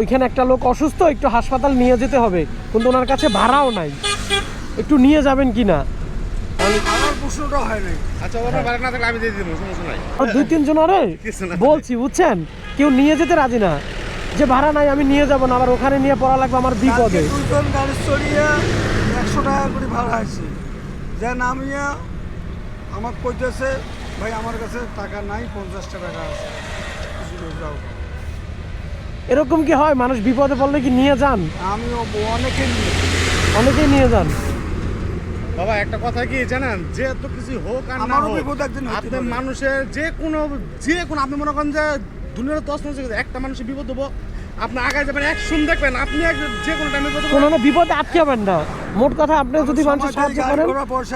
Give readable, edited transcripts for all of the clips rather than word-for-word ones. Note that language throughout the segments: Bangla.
ওইখানে একটা লোক অসুস্থ, একটু হাসপাতাল নিয়ে যেতে হবে, কিন্তু ওনার কাছে ভাড়াও নাই, একটু নিয়ে যাবেন কি না? আমার প্রশ্নটা হয় নাই। আচ্ছা ওরা ভাড়া না থাকলে আমি দিয়ে দেবো, সমস্যা নাই। দুই তিনজন আরে বলছি বুঝছেন, কেউ নিয়ে যেতে রাজি না, যে ভাড়া নাই আমি নিয়ে যাব না, আবার ওখানে নিয়ে পড়া লাগবে আমার বিপদে। দুজন গাড়ি চড়িয়ে 100 টাকা করে ভাড়া আছে, যে নামিয়া আমার কইতেছে ভাই আমার কাছে টাকা নাই, 50 টাকা আছে, যাও। এরকম কি হয়? মানুষ বিপদে পড়লে কি নিয়ে যান? আমিও অনেকেই নিয়ে যান। বাবা একটা কথা কি জানেন, যে এত কিছু হোক আর না আমারও হোক, বিপদ একদিন হতে আপনি পারে। মানুষের যে কোনো আপনি মনে করেন যে দুনিয়ার 10 মানুষের একটা মানুষের বিপদ হবো, আপনি আগে যাবেন, অ্যাকশন দেখবেন, আপনি যে কোনো টাইমে কোনো না বিপদে আটকাবেন না। মোট কথা আপনি যদি মানুষের সাহায্য করেন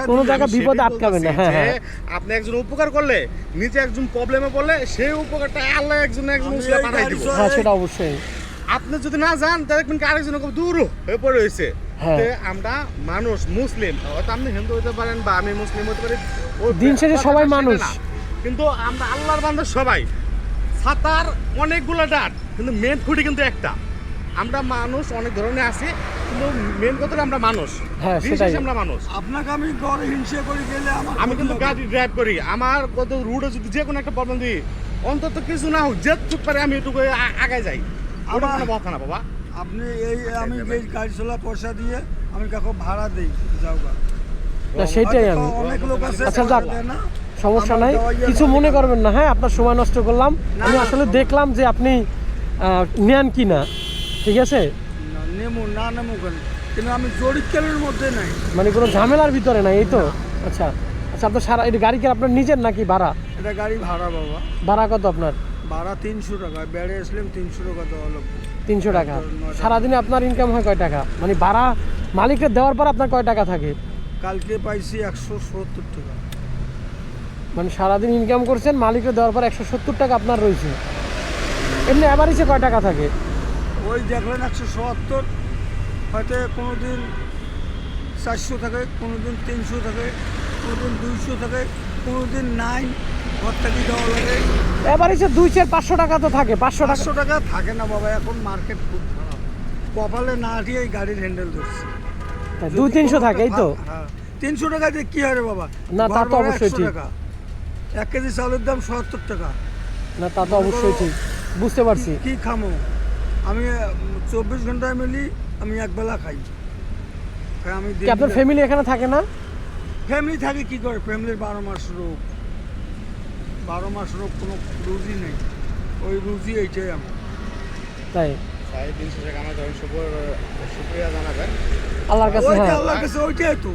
কোনো জায়গায় বিপদে আটকাবেন না। হ্যাঁ হ্যাঁ, আপনি একজন উপকার করলে, নিজে একজন প্রবলেমে পড়লে, সেই উপকারটা আল্লাহ একজন উসিলা পাঠাই দিব। হ্যাঁ সেটা অবশ্যই। আপনি যদি না যান তাহলে দেখবেন কি আরেকজন খুব দূর হয়ে পড়ে রয়েছে। হ্যাঁ। আমরা মানুষ, মুসলিম, হয়তো আপনি হিন্দু হতে পারেন বা আমি মুসলিম হতে পারি, দিন শেষে সবাই মানুষ। কিন্তু আমরা আল্লাহর বান্দা সবাই। সাতার অনেকগুলো ডাট, কিন্তু মেন খুঁটি কিন্তু একটা। আমরা মানুষ অনেক ধরনের আছি, কিন্তু মেন কথা আমরা মানুষ। হ্যাঁ, দিন সেটাই। শেষে আমরা মানুষ। আপনাকে আমি গড়ে হিংসা করে গেলে আমি কিন্তু গাড়ি ড্রাইভ করি, আমার কত রুটে যদি যে কোনো একটা প্রবলেম দিই, অন্তত কিছু না হোক যে চুপ পারে আমি এটুকু আগে যাই। ওটা কোনো কথা না বাবা। আপনি আমি এই গাড়ি চলা পয়সা দিয়ে আমি কাউকে ভাড়া দিই, যাও গা। না সেটাই আমি। অনেক লোক আছে আচ্ছা ভাড়া যাক, দেয় না। সমস্যা নাই, আমার কিছু মনে করবেন না। হ্যাঁ, আপনার সময় নষ্ট করলাম। আমি আসলে দেখলাম যে আপনি নেন কি না, ঠিক আছে? নেমু কেন, কিন্তু আমি জরিকেলের মধ্যে নাই। মানে কোনো ঝামেলার ভিতরে নাই, এই তো? আচ্ছা আচ্ছা, আপনার সারা এটা গাড়ি কি আপনার নিজের নাকি ভাড়া? এটা গাড়ি ভাড়া বাবা, ভাড়া কত আপনার? ভাড়া 300 টাকা, বেড়ে আসলাম 300 টাকা দেওয়া লাগবে। 300 টাকা। সারাদিনে আপনার ইনকাম হয় কয় টাকা? মানে ভাড়া মালিককে দেওয়ার পর আপনার কয় টাকা থাকে? কালকে পাইছি 170 টাকা। মানে সারাদিন ইনকাম করছেন, মালিককে দেওয়ার পর 170 টাকা আপনার রয়েছে। এমনি অ্যাভারেজে কয় টাকা থাকে? ওই দেখলেন 170, হয়তো কোনো দিন 400 থাকে, কোনো দিন 300 থাকে, কোনো দিন 200 থাকে, কোনো দিন নাই, ঘর থেকে দেওয়া লাগে। অ্যাভারেজে 200-500 টাকা তো থাকে। 500 টাকা 500 টাকা থাকে না বাবা, এখন মার্কেট খুব খারাপ, কপালে না দিয়ে গাড়ির হ্যান্ডেল ধরছে। 200-300 থাকে, এই তো? হ্যাঁ, 300 টাকা দিয়ে কি হয় রে বাবা? না, তা তো ঘর ভাড়া অবশ্যই 100 ঠিক। টাকা। 1 কেজি চালের দাম 70 টাকা। না, তা তো অবশ্যই ঠিক, বুঝতে পারছি। কি খামো আমি? 24 ঘন্টায় মিলি আমি একবেলা খাই। আমি কি আপনার ফ্যামিলি এখানে থাকে না? ফ্যামিলি থাকে কি করে? ফ্যামিলির 12 মাস রোগ, 12 মাস রোগ, কোনো রুজি নেই। ওই রুজি এইটাই আমার। তাই 350 টাকা আমার ধরেন শুকরিয়া জানাবেন আল্লাহর কাছে। ওইটা হ্যাঁ, আল্লাহর কাছে ওইটাই তো।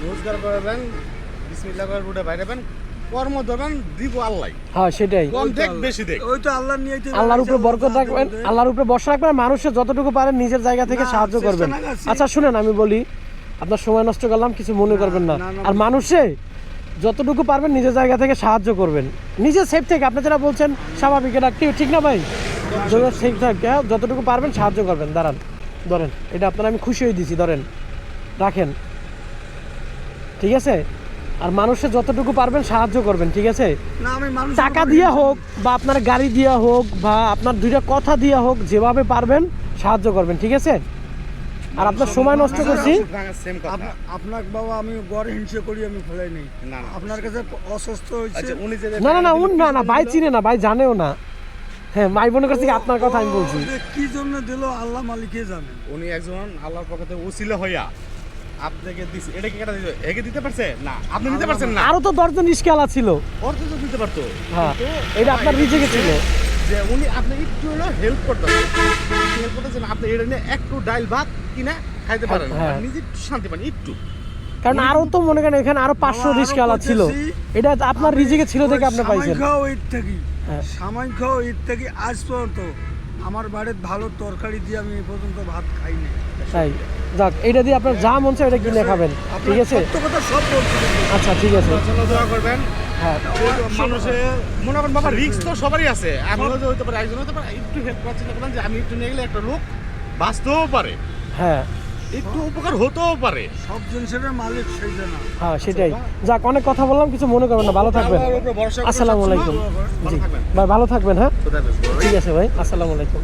রোজগার করবেন, বিসমিল্লাহ করে রুটে বাইরেবেন, কর্ম ধরবেন, দিব আল্লাহ। হ্যাঁ সেটাই। কম দেখ বেশি দেখ। ওই তো আল্লাহ নিয়ে আল্লাহর উপরে বরকত রাখবেন, আল্লাহর উপরে ভরসা রাখবেন, মানুষের যতটুকু পারেন নিজের জায়গা থেকে না, সাহায্য চেষ্টা করবেন। না করছি। আচ্ছা শুনেন, আমি বলি, আপনার সময় নষ্ট করলাম, কিছু মনে করবেন না। না, না, আর মানুষে যতটুকু পারবেন নিজের জায়গা থেকে সাহায্য করবেন, নিজের সেফ থেকে। আপনি যেটা বলছেন স্বাভাবিক, এটা ঠিক না ভাই? ঠিক থাকে, যতটুকু পারবেন সাহায্য করবেন। দাঁড়ান, ধরেন, এটা আপনার আমি খুশি হয়ে দিছি, ধরেন, রাখেন, ঠিক আছে? আর মানুষের যতটুকু পারবেন সাহায্য করবেন, ঠিক আছে? না, আমি মানুষ টাকা দিয়া হোক বা আপনার গাড়ি দিয়া হোক বা আপনার দুইটা কথা দিয়া হোক, যেভাবে পারবেন সাহায্য করবেন, ঠিক আছে? আর আপনার সময় নষ্ট করছি। সেম কথা। আপনাকে বাবা আমি গড় হিংসা করি, আমি ফেলাই নেই। না, না। আপনার কাছে অসুস্থ হয়েছে। আচ্ছা উনি যে না না না, না না, ভাই চিনে না, ভাই জানেও না। হ্যাঁ, মাই বোনের কাছে আপনার কথা আমি বলছি। ও যে কি জন্য দিল আল্লাহ মালিকই জানে। উনি একজন আল্লাহর পক্ষ থেকে উসিলা হইয়া আপনাকে দিছে। এটা কি কেটে দিছে? একে দিতে পারছে না, আপনি দিতে পারছেন না। আরো তো 10 জন ইশকালা ছিল। ওর তো দিতে পারতো। হ্যাঁ, কিন্তু এটা আপনার রিজিকে ছিল। যে উনি আপনি একটু হলো হেল্প করতেন, হেল্প করতেছেন, আপনি এটা নিয়ে একটু ডাইল ভাত কিনা খাইতে পারেন, হ্যাঁ। আর নিজে একটু শান্তি পান একটু। কারণ আরো তো মনে করেন এখানে আরো 500 আরো রিশকালা ছিল, করতেছি। এটা আপনার রিজিকে ছিল দেখে আপনি পাইছেন। সামাই খাও ঈদ থেকে, হ্যাঁ। সামাই খাও ঈদ থেকে আজ পর্যন্ত আমার বাড়িতে ভালো তরকারি দিয়ে আমি এই পর্যন্ত ভাত খাইনি। তাই যাক, এটা দিয়ে আপনার যা মন চায় এটা কিনে খাবেন, ঠিক আছে? সত্য কথা সব বলছি। আচ্ছা ঠিক আছে। জন্য দোয়া করবেন। হ্যাঁ, মানুষের মনে করেন বাবা রিস্ক তো সবারই আছে, আমিও যে হইতে পারে, একজন হতে পারে, একটু হেল্প করার চিন্তা করলাম যে আমি একটু নিয়ে গেলে একটা লোক বাঁচতেও পারে, হ্যাঁ একটু উপকার হতেও পারে। সব জিনিসের মালিক সেই জানা। হ্যাঁ সেটাই। যাক, অনেক কথা বললাম, কিছু মনে করবেন না, ভালো থাকবেন। আল্লাহর উপরে ভরসা করে আসসালামু সবসময় আলাইকুম। ভালো জি থাকবেন। ভাই, ভালো থাকবেন। হ্যাঁ খোদা হাফেজ। ঠিক আছে ভাই, আসসালামু আলাইকুম।